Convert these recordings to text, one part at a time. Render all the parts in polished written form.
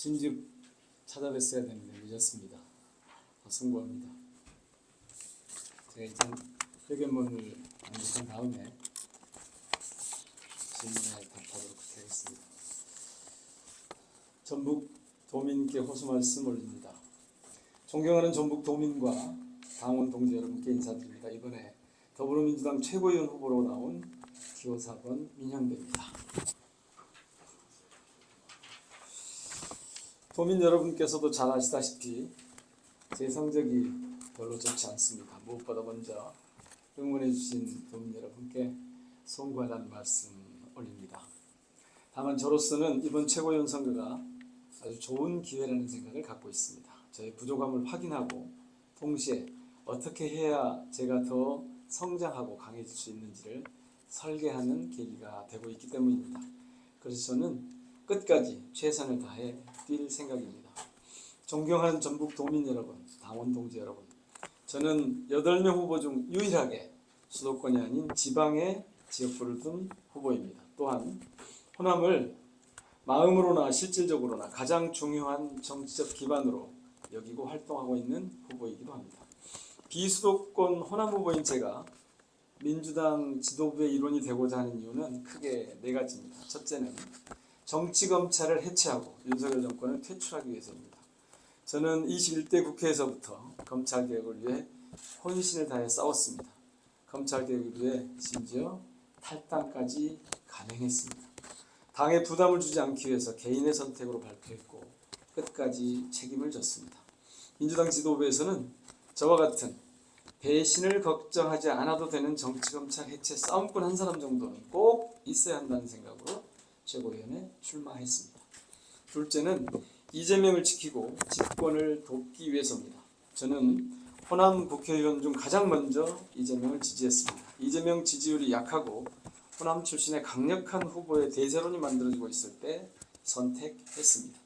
진즉 찾아뵀어야 되는데 늦었습니다. 승부합니다. 제가 일단 회견문을 완독한 다음에 질문에 답하도록 하겠습니다. 전북 도민께 호소 말씀 올립니다. 존경하는 전북 도민과 당원 동지 여러분께 인사드립니다. 이번에 더불어민주당 최고위원 후보로 나온 기호 4번 민형배입니다. 도민 여러분께서도 잘 아시다시피 제 성적이 별로 좋지 않습니다. 무엇보다 먼저 응원해 주신 도민 여러분께 송구하다는 말씀 올립니다. 다만 저로서는 이번 최고위원 선거가 아주 좋은 기회라는 생각을 갖고 있습니다. 저의 부족함을 확인하고 동시에 어떻게 해야 제가 더 성장하고 강해질 수 있는지를 설계하는 계기가 되고 있기 때문입니다. 그래서 저는 끝까지 최선을 다해 뛸 생각입니다. 존경하는 전북 도민 여러분, 당원 동지 여러분, 저는 8명 후보 중 유일하게 수도권이 아닌 지방에 지역구를 둔 후보입니다. 또한 호남을 마음으로나 실질적으로나 가장 중요한 정치적 기반으로 여기고 활동하고 있는 후보이기도 합니다. 비수도권 호남 후보인 제가 민주당 지도부의 일원이 되고자 하는 이유는 크게 4가지입니다. 첫째는 정치검찰을 해체하고 윤석열 정권을 퇴출하기 위해서입니다. 저는 21대 국회에서부터 검찰개혁을 위해 혼신을 다해 싸웠습니다. 검찰개혁을 위해 심지어 탈당까지 감행했습니다. 당에 부담을 주지 않기 위해서 개인의 선택으로 발표했고 끝까지 책임을 졌습니다. 민주당 지도부에서는 저와 같은 배신을 걱정하지 않아도 되는 정치검찰 해체 싸움꾼 한 사람 정도는 꼭 있어야 한다는 생각으로 최고위원에 출마했습니다. 둘째는 이재명을 지키고 집권을 돕기 위해서입니다. 저는 호남 국회의원 중 가장 먼저 이재명을 지지했습니다. 이재명 지지율이 약하고 호남 출신의 강력한 후보의 대세론이 만들어지고 있을 때 선택했습니다.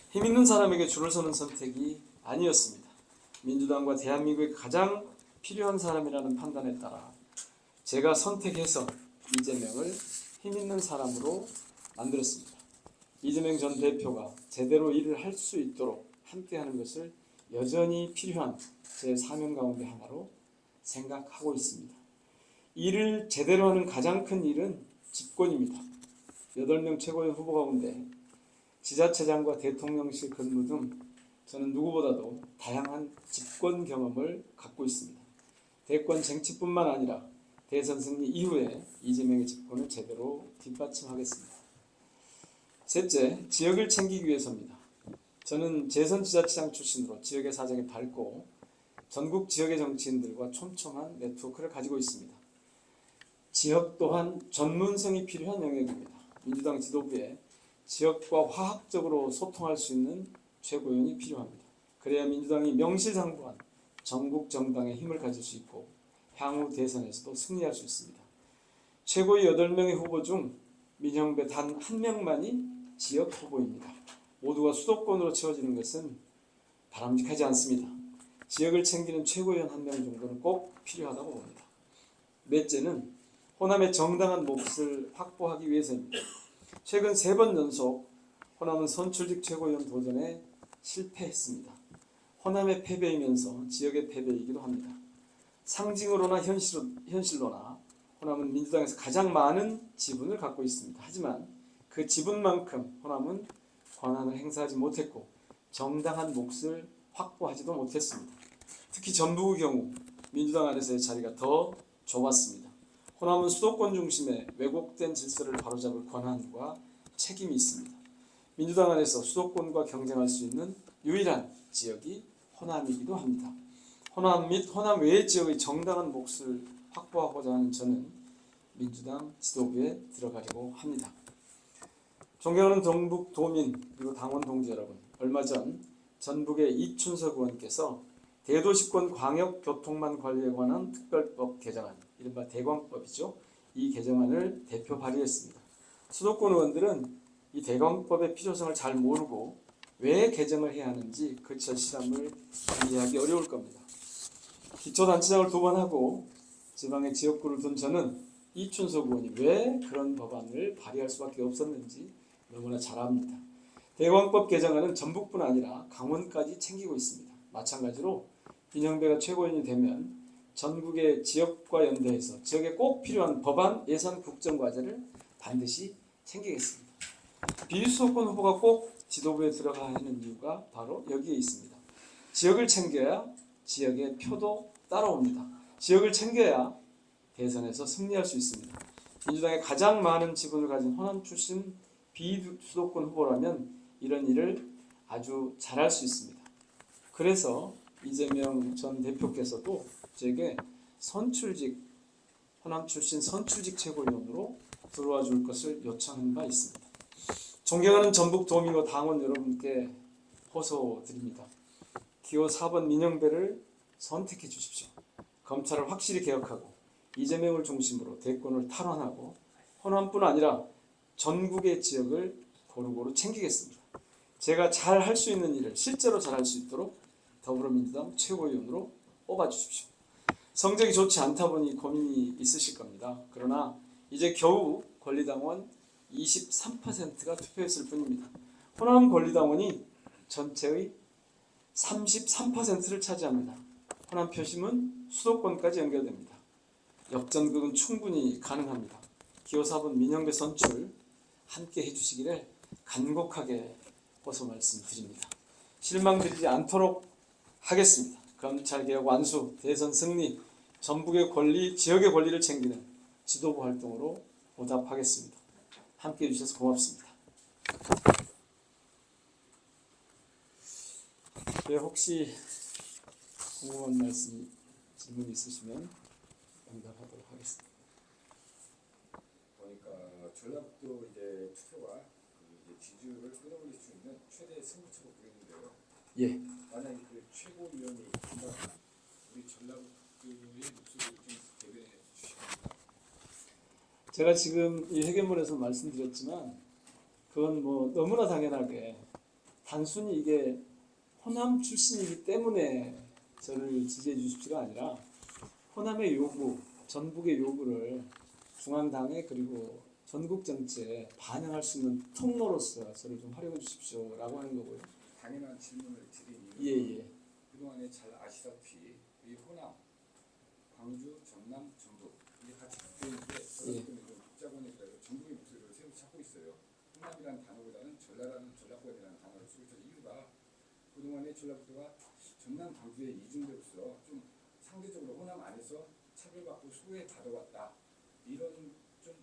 힘있는 사람에게 줄을 서는 선택이 아니었습니다. 민주당과 대한민국에 가장 필요한 사람이라는 판단에 따라 제가 선택해서 이재명을 힘있는 사람으로 만들었습니다. 이재명 전 대표가 제대로 일을 할 수 있도록 함께하는 것을 여전히 필요한 제 사명 가운데 하나로 생각하고 있습니다. 일을 제대로 하는 가장 큰 일은 집권입니다. 8명 최고의 후보 가운데 지자체장과 대통령실 근무 등 저는 누구보다도 다양한 집권 경험을 갖고 있습니다. 대권 쟁취뿐만 아니라 대선 승리 이후에 이재명의 집권을 제대로 뒷받침하겠습니다. 셋째, 지역을 챙기기 위해서입니다. 저는 재선지자체장 출신으로 지역의 사정이 밝고 전국 지역의 정치인들과 촘촘한 네트워크를 가지고 있습니다. 지역 또한 전문성이 필요한 영역입니다. 민주당 지도부에 지역과 화학적으로 소통할 수 있는 최고위원이 필요합니다. 그래야 민주당이 명실상부한 전국 정당의 힘을 가질 수 있고 향후 대선에서도 승리할 수 있습니다. 최고위 8명의 후보 중 민형배 단 1명만이 지역 후보입니다. 모두가 수도권으로 채워지는 것은 바람직하지 않습니다. 지역을 챙기는 최고위원 1명 정도는 꼭 필요하다고 봅니다. 넷째는 호남의 정당한 몫을 확보하기 위해서입니다. 최근 3번 연속 호남은 선출직 최고위원 도전에 실패했습니다. 호남의 패배이면서 지역의 패배이기도 합니다. 상징으로나 현실로나 호남은 민주당에서 가장 많은 지분을 갖고 있습니다. 하지만 그 지분만큼 호남은 권한을 행사하지 못했고 정당한 몫을 확보하지도 못했습니다. 특히 전북의 경우 민주당 안에서의 자리가 더 좁았습니다. 호남은 수도권 중심의 왜곡된 질서를 바로잡을 권한과 책임이 있습니다. 민주당 안에서 수도권과 경쟁할 수 있는 유일한 지역이 호남이기도 합니다. 호남 및 호남 외의 지역의 정당한 몫을 확보하고자 하는 저는 민주당 지도부에 들어가려고 합니다. 존경하는 전북 도민 그리고 당원 동지 여러분, 얼마 전 전북의 이춘석 의원께서 대도시권 광역교통망 관리에 관한 특별법 개정안, 이른바 대광법이죠. 이 개정안을 대표 발의했습니다. 수도권 의원들은 이 대광법의 필요성을 잘 모르고 왜 개정을 해야 하는지 그 절실함을 이해하기 어려울 겁니다. 기초단체장을 2번 하고 지방의 지역구를 둔 저는 이춘석 의원이 왜 그런 법안을 발의할 수밖에 없었는지 너무나 잘 압니다. 대광법 개정안은 전북뿐 아니라 강원까지 챙기고 있습니다. 마찬가지로 민영배가 최고위원이 되면 전국의 지역과 연대해서 지역에 꼭 필요한 법안, 예산, 국정과제를 반드시 챙기겠습니다. 비수도권 후보가 꼭 지도부에 들어가야 하는 이유가 바로 여기에 있습니다. 지역을 챙겨야 지역의 표도 따라옵니다. 지역을 챙겨야 대선에서 승리할 수 있습니다. 민주당의 가장 많은 지분을 가진 호남 출신 비수도권 후보라면 이런 일을 아주 잘할 수 있습니다. 그래서 이재명 전 대표께서도 제게 호남 출신 선출직 최고위원으로 들어와 줄 것을 요청한 바 있습니다. 존경하는 전북 도민과 당원 여러분께 호소드립니다. 기호 4번 민영배를 선택해 주십시오. 검찰을 확실히 개혁하고 이재명을 중심으로 대권을 탈환하고 호남뿐 아니라 전국의 지역을 고루고루 챙기겠습니다. 제가 잘 할 수 있는 일을 실제로 잘 할 수 있도록 더불어민주당 최고위원으로 뽑아주십시오. 성적이 좋지 않다 보니 고민이 있으실 겁니다. 그러나 이제 겨우 권리당원 23%가 투표했을 뿐입니다. 호남 권리당원이 전체의 33%를 차지합니다. 호남 표심은 수도권까지 연결됩니다. 역전극은 충분히 가능합니다. 기호 4번 민영배 선출 함께 해주시기를 간곡하게 호소 말씀드립니다. 실망드리지 않도록 하겠습니다. 검찰개혁 완수, 대선 승리, 전북의 권리, 지역의 권리를 챙기는 지도부 활동으로 보답하겠습니다. 함께해 주셔서 고맙습니다. 네, 혹시 궁금한 말씀, 질문 있으시면 응답하도록 하겠습니다. 보니까 전라북도 이제 투표가 이제 지지율을 끌어올릴 수 있는 최대 승부처로 보이는데요. 예. 만약에 그 최고위원이 된다면 우리 전라북도의 목소리를 좀 대변해 주십니까? 제가 지금 이 회견문에서 말씀드렸지만 그건 뭐 너무나 당연하게 단순히 이게 호남 출신이기 때문에 저를 지지해 주십시오가 아니라 호남의 요구, 전북의 요구를 중앙당에 그리고 전국 정치에 반영할 수 있는 통로로서 저를 좀 활용해 주십시오라고 하는 거고요. 당연한 질문을 드린 예. 그동안에 잘 아시다시피 이 호남, 광주, 전남, 전북 이게 같이 붙어 있는데 전라북도는 좀 복잡하게 그래서 전북의 목소리를 새로 찾고 있어요. 호남이라는 단어보다는 전라권이라는 단어를 쓰고 있는 이유가 그동안에 전라북도가 전남, 광주에 이중으로서 좀 상대적으로 호남 안에서 차별받고 소외받아왔다 이런 좀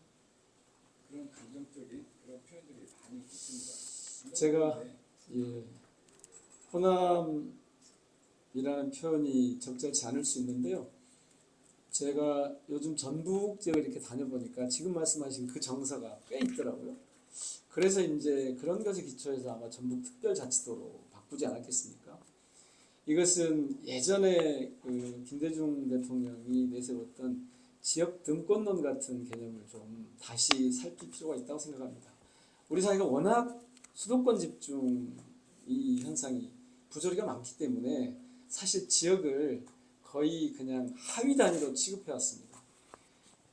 그런 감정적인 그런 표현들이 많이 있습니다. 제가 호남이라는 표현이 적절치 않을 수 있는데요. 제가 요즘 전북 지역을 이렇게 다녀보니까 지금 말씀하신 그 정서가 꽤 있더라고요. 그래서 이제 그런 것에 기초해서 아마 전북 특별자치도로 바꾸지 않았겠습니까? 이것은 예전에 그 김대중 대통령이 내세웠던 지역 등권론 같은 개념을 좀 다시 살필 필요가 있다고 생각합니다. 우리 사회가 워낙 수도권 집중 이 현상이 부조리가 많기 때문에 사실 지역을 거의 그냥 하위 단위로 취급해 왔습니다.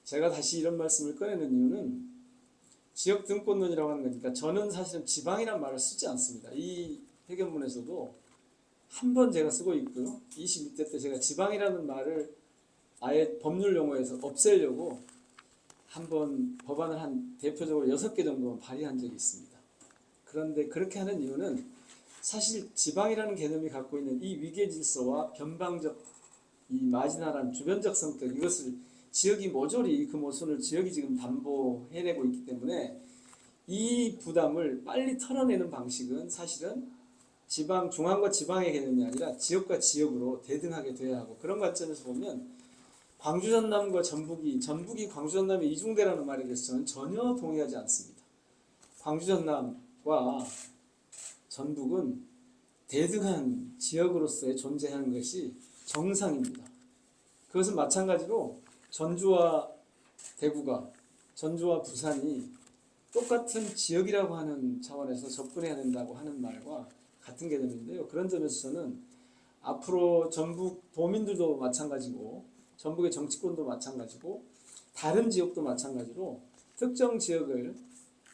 제가 다시 이런 말씀을 꺼내는 이유는 지역 등권론이라고 하는 거니까 저는 사실은 지방이란 말을 쓰지 않습니다. 이 회견문에서도 한 번 제가 쓰고 있고요. 22대 때 제가 지방이라는 말을 아예 법률 용어에서 없애려고 한번 법안을 한 대표적으로 6개 정도 발의한 적이 있습니다. 그런데 그렇게 하는 이유는 사실 지방이라는 개념이 갖고 있는 이 위계 질서와 변방적 이 마지나란 주변적 성격 이것을 지역이 모조리 그 모순을 지역이 지금 담보해내고 있기 때문에 이 부담을 빨리 털어내는 방식은 사실은 지방, 중앙과 지방의 개념이 아니라 지역과 지역으로 대등하게 돼야 하고 그런 관점에서 보면 광주 전남과 전북이 광주 전남에 이중대라는 말에 대해서 저는 전혀 동의하지 않습니다. 광주 전남과 전북은 대등한 지역으로서의 존재하는 것이 정상입니다. 그것은 마찬가지로 전주와 대구가 전주와 부산이 똑같은 지역이라고 하는 차원에서 접근해야 된다고 하는 말과 같은 개념인데요. 그런 점에서 저는 앞으로 전북 도민들도 마찬가지고 전북의 정치권도 마찬가지고 다른 지역도 마찬가지로 특정 지역을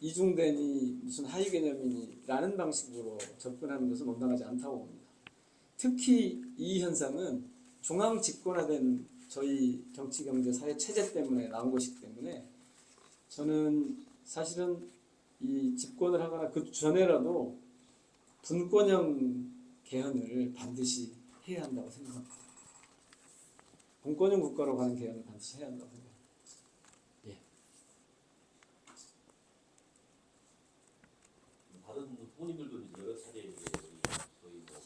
이중대니 무슨 하위 개념이니라는 방식으로 접근하는 것은 온당하지 않다고 봅니다. 특히 이 현상은 중앙 집권화된 저희 정치, 경제, 사회 체제 때문에 나온 것이기 때문에 저는 사실은 이 집권을 하거나 그 전에라도 분권형 개헌을 반드시 해야 한다고 생각합니다. 분권형 국가로 가는 개헌을 반드시 해야 한다고 생각합니다. 예. 다른 후보님들도 이제 여러 차례 이제 우리 저희 뭐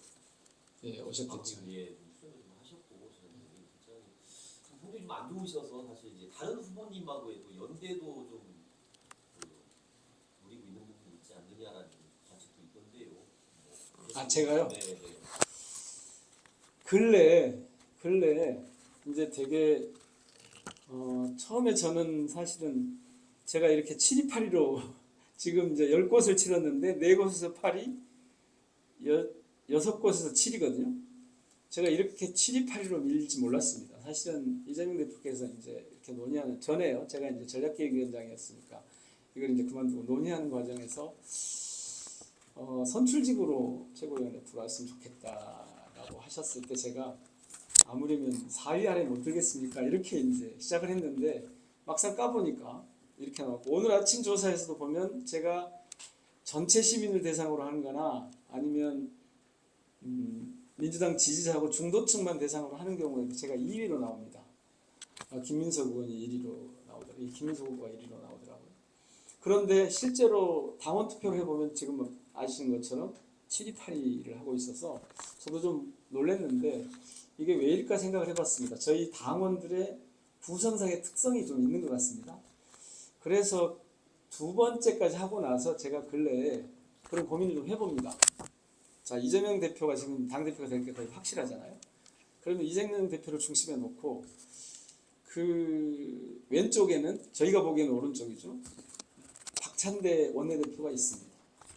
예, 오셨겠죠. 예, 수행을 좀 하셨고 저는 굉장히 성적이 좀 안 좋으셔서 사실 이제 다른 후보님하고의 또 연대도 좀 노리고 있는 부분이 있지 않느냐라는 관측도 있던데요. 뭐, 제가요? 네, 네. 근래 이제 되게 처음에 저는 사실은 제가 이렇게 7위 8위로 지금 이제 10곳을 치렀는데 4곳에서 8위, 6곳에서 7위거든요. 제가 이렇게 7위 8위로 밀릴지 몰랐습니다. 사실은 이재명 대표께서 이제 이렇게 논의하는 전에요. 제가 이제 전략기획위원장이었으니까 이걸 이제 그만두고 논의하는 과정에서 선출직으로 최고위원에 들어왔으면 좋겠다라고 하셨을 때 제가 아무리면 4위 아래 못 들겠습니까? 이렇게 이제 시작을 했는데 막상 까보니까 이렇게 나왔고 오늘 아침 조사에서도 보면 제가 전체 시민을 대상으로 하는 거나 아니면 민주당 지지자하고 중도층만 대상으로 하는 경우에도 제가 2위로 나옵니다. 김민석 의원이 1위로 나오더라고요. 김민석 후보가 1위로 나오더라고요. 그런데 실제로 당원 투표를 해보면 지금 아시는 것처럼 7위 8위를 하고 있어서 저도 좀 놀랐는데 이게 왜일까 생각을 해봤습니다. 저희 당원들의 부선상의 특성이 좀 있는 것 같습니다. 그래서 두 번째까지 하고 나서 제가 근래에 그런 고민을 좀 해봅니다. 자, 이재명 대표가 지금 당대표가 될 게 거의 확실하잖아요. 그러면 이재명 대표를 중심에 놓고 그 왼쪽에는 저희가 보기에는 오른쪽이죠. 박찬대 원내대표가 있습니다.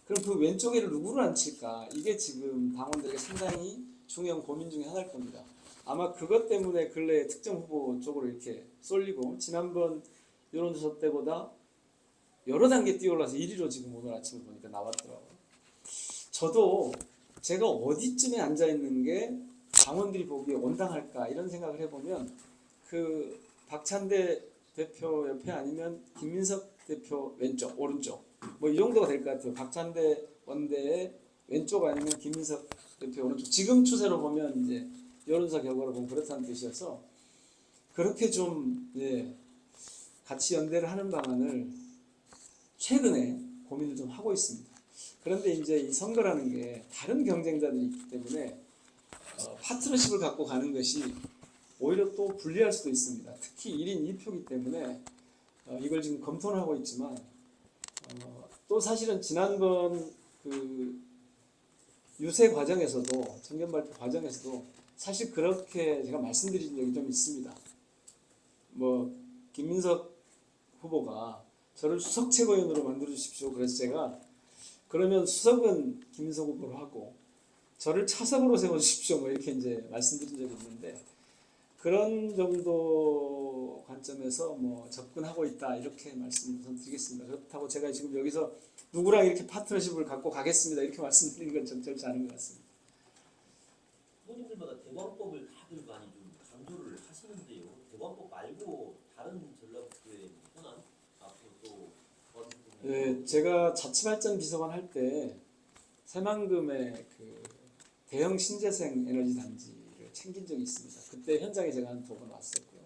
그럼 그 왼쪽에를 누구를 앉힐까? 이게 지금 당원들에게 상당히 중요한 고민 중에 하나일 겁니다. 아마 그것 때문에 근래에 특정 후보 쪽으로 이렇게 쏠리고 지난번 여론조사 때보다 여러 단계 뛰어올라서 1위로 지금 오늘 아침에 보니까 나왔더라고요. 저도 제가 어디쯤에 앉아있는 게 당원들이 보기에 온당할까 이런 생각을 해보면 그 박찬대 대표 옆에 아니면 김민석 대표 왼쪽, 오른쪽 뭐 이 정도가 될 것 같아요. 박찬대 원대의 왼쪽 아니면 김민석 대표 오른쪽. 지금 추세로 보면 이제 여론조사 결과로 보면 그렇다는 뜻이어서 그렇게 좀 같이 연대를 하는 방안을 최근에 고민을 좀 하고 있습니다. 그런데 이제 이 선거라는 게 다른 경쟁자들이 있기 때문에 파트너십을 갖고 가는 것이 오히려 또 불리할 수도 있습니다. 특히 1인 2표이기 때문에 이걸 지금 검토를 하고 있지만 또 사실은 지난번 그 유세 과정에서도 정견 발표 과정에서도 사실 그렇게 제가 말씀드린 적이 좀 있습니다. 뭐 김민석 후보가 저를 수석 최고위원으로 만들어 주십시오. 그래서 제가 그러면 수석은 김민석 후보로 하고 저를 차석으로 세워 주십시오. 뭐 이렇게 이제 말씀드린 적이 있는데 그런 정도 관점에서 뭐 접근하고 있다 이렇게 말씀을 드리겠습니다. 그렇다고 제가 지금 여기서 누구랑 이렇게 파트너십을 갖고 가겠습니다 이렇게 말씀드리는 건 적절치 않은 것 같습니다. 후보님들마다 대관법을 다들 많이 좀 강조를 하시는데요. 대관법 말고 다른 전략의 현안 앞으로 또 네, 제가 자치발전 비서관 할 때 새만금의 그 대형 신재생 에너지 단지를 챙긴 적이 있습니다. 그때 현장에 제가 한 2번 왔었고요.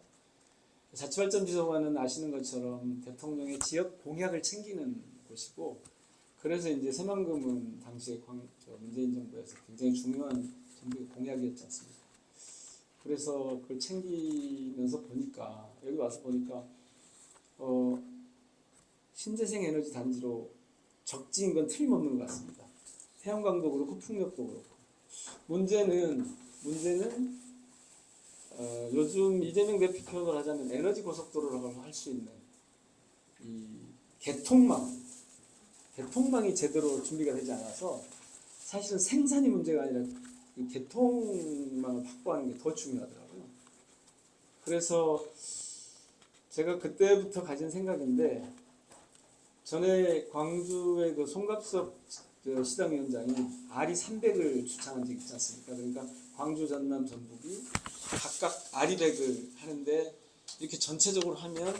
자치발전 비서관은 아시는 것처럼 대통령의 지역 공약을 챙기는 곳이고, 그래서 이제 새만금은 당시에 문재인 정부에서 굉장히 중요한 정부의 공약이었지 않습니까? 그래서 그걸 챙기면서 보니까 여기 와서 보니까 신재생 에너지 단지로 적지인 건 틀림없는 것 같습니다. 태양광도 그렇고 풍력도 그렇고. 문제는 요즘 이재명 대표 표현을 하자면 에너지 고속도로라고 할 수 있는 이 개통망이 제대로 준비가 되지 않아서 사실은 생산이 문제가 아니라 이 개통망을 확보하는 게 더 중요하더라고요. 그래서 제가 그때부터 가진 생각인데 전에 광주의 그 송갑석 그 시당위원장이 아리 300을 주창한 적이 있지 않습니까? 그러니까 광주, 전남, 전북이 각각 아리 100을 하는데 이렇게 전체적으로 하면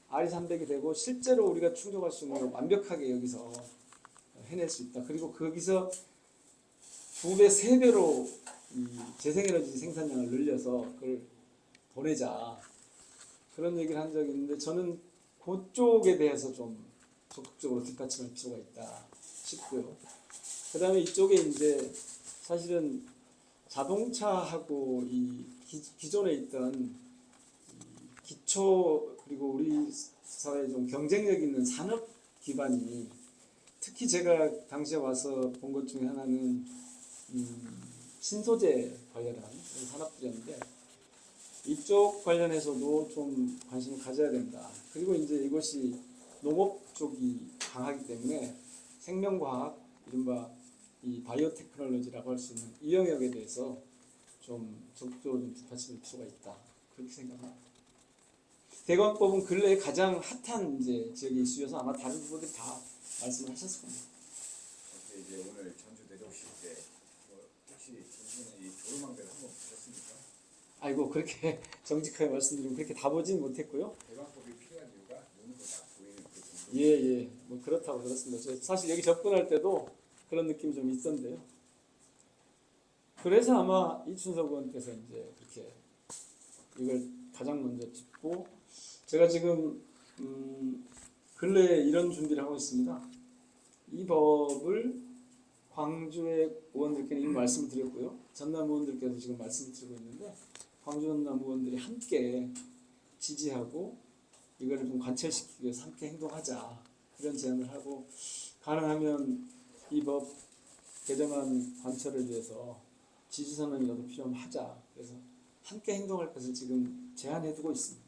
아리 300이 되고 실제로 우리가 충족할 수 있는 걸 완벽하게 여기서 해낼 수 있다. 그리고 거기서 2배, 3배로 이 재생에너지 생산량을 늘려서 그걸 보내자. 그런 얘기를 한 적이 있는데 저는 그쪽에 대해서 좀 적극적으로 뒷받침할 필요가 있다 싶고요. 그 다음에 이쪽에 이제 사실은 자동차하고 이 기존에 있던 이 기초 그리고 우리 사회에 좀 경쟁력 있는 산업 기반이 특히 제가 당시에 와서 본 것 중에 하나는 신소재 관련한 산업들이었는데 이쪽 관련해서도 좀 관심을 가져야 된다. 그리고 이제 이것이 농업 쪽이 강하기 때문에 생명과학, 이른바 이 바이오테크놀로지라고 할 수 있는 이 영역에 대해서 좀 적극적으로 좀 뒷받침할 필요가 있다. 그렇게 생각합니다. 대광법은 근래에 가장 핫한 이제 지역의 이슈여서 아마 다른 부분들 다 말씀을 하셨을 겁니다. 이제 오늘 전주 내려오실 때 혹시 전주는 이 조르망대를 한번 보셨습니까? 아이고 그렇게 정직하게 말씀드리면 그렇게 다 보진 못했고요. 대광법이 필요한 이유가 눈으로 딱 보이는 그 정도. 예, 뭐 그렇다고 들었습니다. 저 사실 여기 접근할 때도 그런 느낌이 좀 있던데요. 그래서 아마 이춘석 의원께서 이제 그렇게 이걸 가장 먼저 짚고 제가 지금 근래에 이런 준비를 하고 있습니다. 이 법을 광주의 의원들께는 이미 말씀을 드렸고요. 전남 의원들께서 지금 말씀을 드리고 있는데 광주 전남 의원들이 함께 지지하고 이거를 좀 관철시키기 위해서 함께 행동하자 그런 제안을 하고 가능하면 이 법 개정안 관철을 위해서 지지선언이라도 필요하면 하자. 그래서 함께 행동할 것을 지금 제안해두고 있습니다.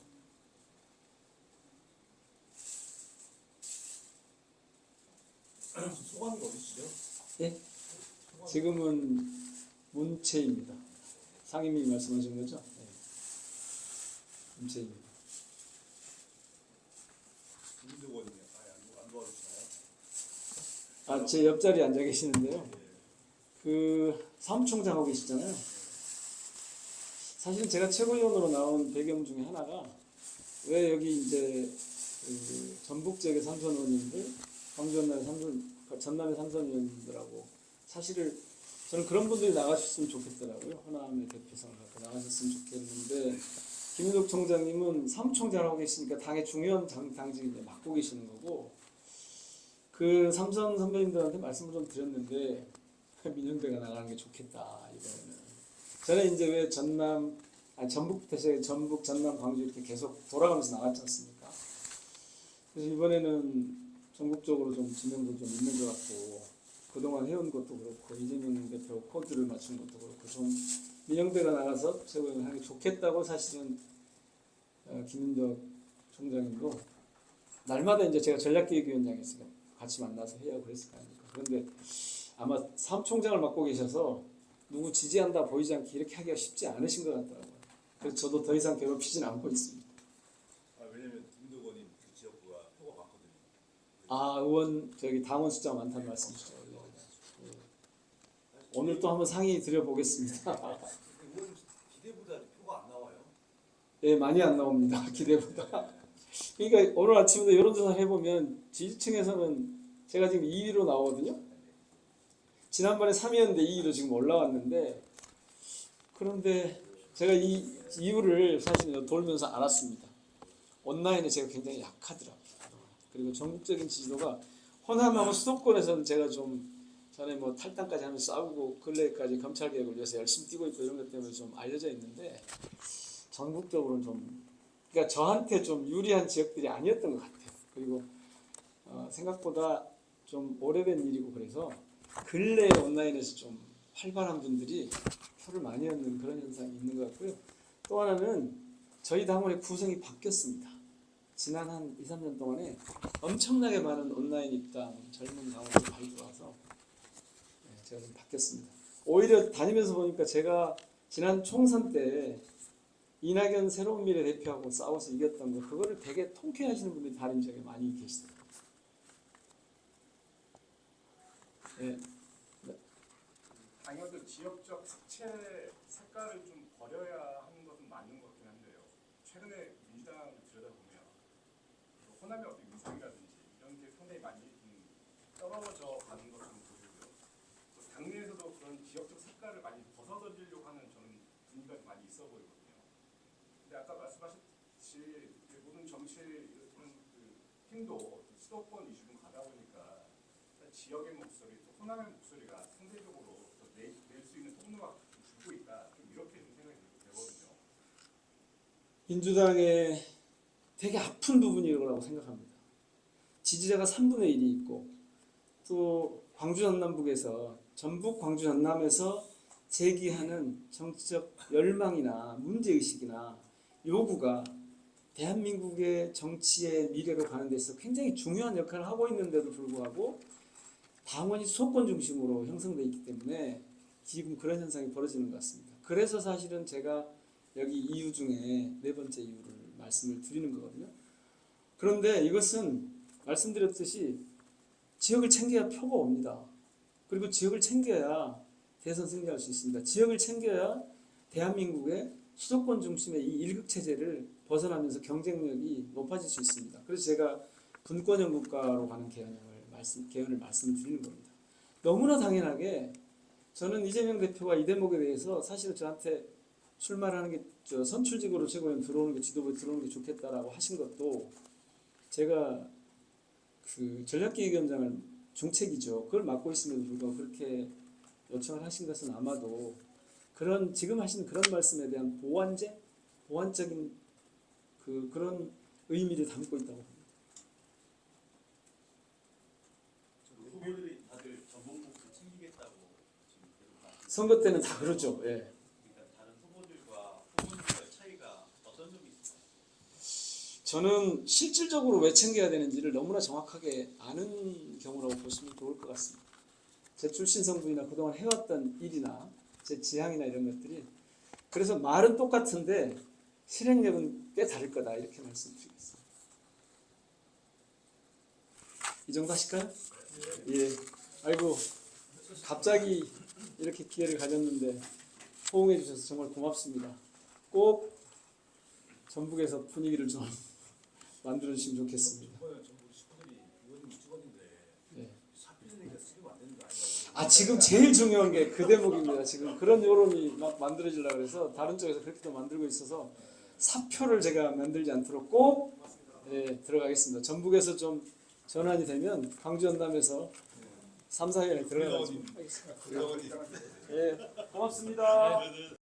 소관이 어디시죠? 예? 지금은 문체입니다. 상임위 말씀하신 거죠? 네. 문체입니다. 김민석 의원님 안 도와주시나요? 아, 제 옆자리에 앉아 계시는데요. 그 사무총장하고 계시잖아요. 사실은 제가 최고위원으로 나온 배경 중에 하나가 왜 여기 이제 그 전북 지역의 삼선 의원님들, 광주 전남의 삼선 의원님들하고 사실은 저는 그런 분들이 나가셨으면 좋겠더라고요. 호남의 대표성을 갖고 나가셨으면 좋겠는데 김민석 총장님은 사무총장을 하고 계시니까 당의 중요한 당직을 이제 맡고 계시는 거고 그 삼선 선배님들한테 말씀을 좀 드렸는데 민영대가 나가는 게 좋겠다 이번에는. 저는 이제 왜 전북부터 시작해 전북, 전남, 광주 이렇게 계속 돌아가면서 나갔지 않습니까? 그래서 이번에는 전국적으로 좀 지명도 좀 있는 것 같고 그동안 해온 것도 그렇고 이재명 대표 코드를 맞춘 것도 그렇고 좀 민영대가 나가서 최고위원을 하는 게 좋겠다고 사실은 김민석 총장님도 날마다 이제 제가 전략기획위원장에서 같이 만나서 회의하고 그랬을 거 아닙니까? 그런데 아마 사무총장을 맡고 계셔서 누구 지지한다 보이지 않게 이렇게 하기가 쉽지 않으신 것 같더라고요. 그래서 저도 더 이상 괴롭히지는 않고 있습니다. 왜냐면 김민석 의원님 그 지역구가 표가 많거든요. 아 의원 저기 당원 숫자 많다는 말씀이시죠? 예. 오늘 또 한번 상의 드려보겠습니다. 의원님 기대보다 표가 안 나와요. 예, 많이 안 나옵니다. 기대보다. 그러니까 오늘 아침에도 여론조사를 해보면 지지층에서는 제가 지금 2위로 나오거든요. 지난번에 3위였는데 2위로 지금 올라왔는데 그런데 제가 이 이유를 사실 돌면서 알았습니다. 온라인에 제가 굉장히 약하더라고요. 그리고 전국적인 지지도가 호남하고 수도권에서는 제가 좀 전에 뭐 탈당까지 하면서 싸우고 근래까지 검찰개혁을 위해서 열심히 뛰고 있고 이런 것 때문에 좀 알려져 있는데 전국적으로는 좀 그러니까 저한테 좀 유리한 지역들이 아니었던 것 같아요. 그리고 생각보다 좀 오래된 일이고 그래서 근래에 온라인에서 좀 활발한 분들이 표를 많이 얻는 그런 현상이 있는 것 같고요. 또 하나는 저희 당원의 구성이 바뀌었습니다. 지난 한 2, 3년 동안에 엄청나게 많은 온라인 입당 젊은 당원들이 많이 들어와서 제가 좀 바뀌었습니다. 오히려 다니면서 보니까 제가 지난 총선 때 이낙연 새로운 미래 대표하고 싸워서 이겼던 거 그거를 되게 통쾌하시는 분들이 다른 지역에 많이 계시더라고요. 예. 당연히 지역적 색채 색깔을 좀 버려야 하는 것은 맞는 것 같긴 한데요. 최근에 민주당을 들여다보면 호남의 어떤 위상이라든지 이런 게 상당히 많이 떨어져 가는 것으로 보이고요. 또 당내에서도 그런 지역적 색깔을 많이 벗어던지려고 하는 저는 분위기가 많이 있어 보이거든요. 근데 아까 말씀하셨듯이 모든 정치의 이런 힘도 수도권 위주로 가다 보니까 지역의 목소리, 또 호남의 목소리가 상대적으로 낼 수 있는 통로가 줄고 있다. 좀 이렇게 좀 생각이 되거든요. 민주당의 되게 아픈 부분이라고 생각합니다. 지지자가 3분의 1이 있고 또 광주 전남북에서 전북 광주 전남에서 제기하는 정치적 열망이나 문제의식이나 요구가 대한민국의 정치의 미래로 가는 데서 굉장히 중요한 역할을 하고 있는데도 불구하고 당원이 수도권 중심으로 형성되어 있기 때문에 지금 그런 현상이 벌어지는 것 같습니다. 그래서 사실은 제가 여기 이유 중에 네 번째 이유를 말씀을 드리는 거거든요. 그런데 이것은 말씀드렸듯이 지역을 챙겨야 표가 옵니다. 그리고 지역을 챙겨야 대선 승리할 수 있습니다. 지역을 챙겨야 대한민국의 수도권 중심의 이 일극체제를 벗어나면서 경쟁력이 높아질 수 있습니다. 그래서 제가 분권형 국가로 가는 개헌을 말씀드리는 겁니다. 너무나 당연하게 저는 이재명 대표가 이 대목에 대해서 사실은 저한테 출마하는 게 선출직으로 최고위원 들어오는 게 지도부에 들어오는 게 좋겠다라고 하신 것도 제가 그 전략기획위원장을 중책이죠. 그걸 맡고 있음에도 불구하고 그렇게 요청을 하신 것은 아마도 그런 지금 하신 그런 말씀에 대한 보완적인 그런 의미를 담고 있다고 봅니다. 후보들이 다들 전북북도 챙기겠다고 지금 계속 말씀. 선거 때는 다 그러죠. 예. 그러니까 다른 후보들과 후보들과의 차이가 어떤 점이 있을까요? 저는 실질적으로 왜 챙겨야 되는지를 너무나 정확하게 아는 경우라고 보시면 좋을 것 같습니다. 제 출신 성분이나 그동안 해왔던 일이나 제 지향이나 이런 것들이 그래서 말은 똑같은데 실행력은 꽤 다를 거다 이렇게 말씀드리겠습니다. 이 정도 하실까요? 예. 아이고 갑자기 이렇게 기회를 가졌는데 호응해 주셔서 정말 고맙습니다. 꼭 전북에서 분위기를 좀 만들어 주시면 좋겠습니다. 이번에 전북 식구들이 의원님 찍었는데 예. 사필리니까 쓰면 안 되는 거 아니냐고. 아 지금 제일 중요한 게 그 대목입니다. 지금 그런 여론이 막 만들어지려고 해서 다른 쪽에서 그렇게 또 만들고 있어서 사표를 제가 만들지 않도록 꼭 예, 들어가겠습니다. 전북에서 좀 전환이 되면 광주 전남에서 3, 4회에 들어가가지고 하겠습니다. 의원님. 예, 고맙습니다.